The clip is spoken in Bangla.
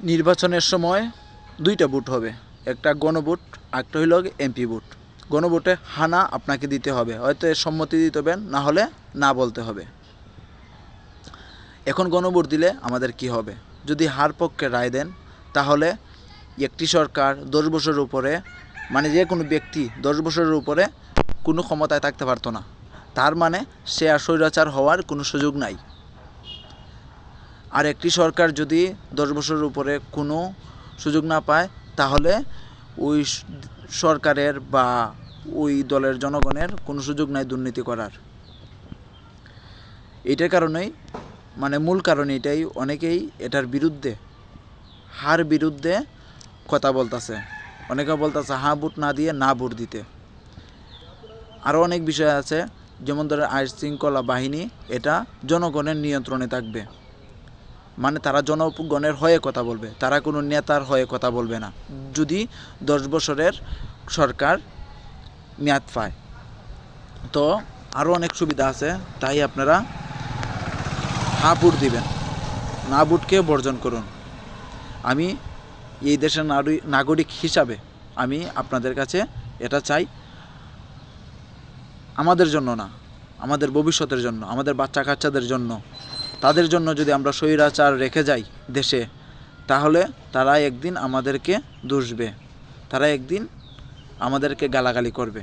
নির্বাচনের সময় দুইটা ভোট হবে, একটা গণভোট, একটা হইল এমপি ভোট। গণভোটে হানা আপনাকে দিতে হবে, হয়তো এর সম্মতি দিতে হবে, না হলে না বলতে হবে। এখন গণভোট দিলে আমাদের কি হবে? যদি হার পক্ষে রায় দেন, তাহলে একটি সরকার 10 বছরের উপরে, মানে যে কোনো ব্যক্তি 10 বছরের উপরে কোনো ক্ষমতায় থাকতে পারতো না। তার মানে সে আর স্বৈরাচার হওয়ার কোনো সুযোগ নাই। আর একটি সরকার যদি 10 বছরের উপরে কোনো সুযোগ না পায়, তাহলে ওই সরকারের বা ওই দলের জনগণের কোনো সুযোগ নাই দুর্নীতি করার। এইটার কারণেই, মানে মূল কারণ এটাই, অনেকেই এটার বিরুদ্ধে, হার বিরুদ্ধে কথা বলতেছে। অনেকে বলতেছে হ্যাঁ ভোট না দিয়ে না ভোট দিতে। আরও অনেক বিষয় আছে, যেমন ধরো আইন শৃঙ্খলা বাহিনী এটা জনগণের নিয়ন্ত্রণে থাকবে, মানে তারা জনগণের হয়ে কথা বলবে, তারা কোনো নেতার হয়ে কথা বলবে না যদি 10 বছরের সরকার মেয়াদ পায়। তো আরও অনেক সুবিধা আছে, তাই আপনারা হ্যাঁ ভোট দিবেন, না ভোটকে বর্জন করুন। আমি এই দেশের নাগরিক হিসাবে আমি আপনাদের কাছে এটা চাই, আমাদের জন্য না, আমাদের ভবিষ্যতের জন্য, আমাদের বাচ্চা কাচ্চাদের জন্য, তাদের জন্য যদি আমরা স্বৈরাচার রেখে যাই দেশে, তাহলে তারা একদিন আমাদেরকে দুষবে, তারা একদিন আমাদেরকে গালাগালি করবে।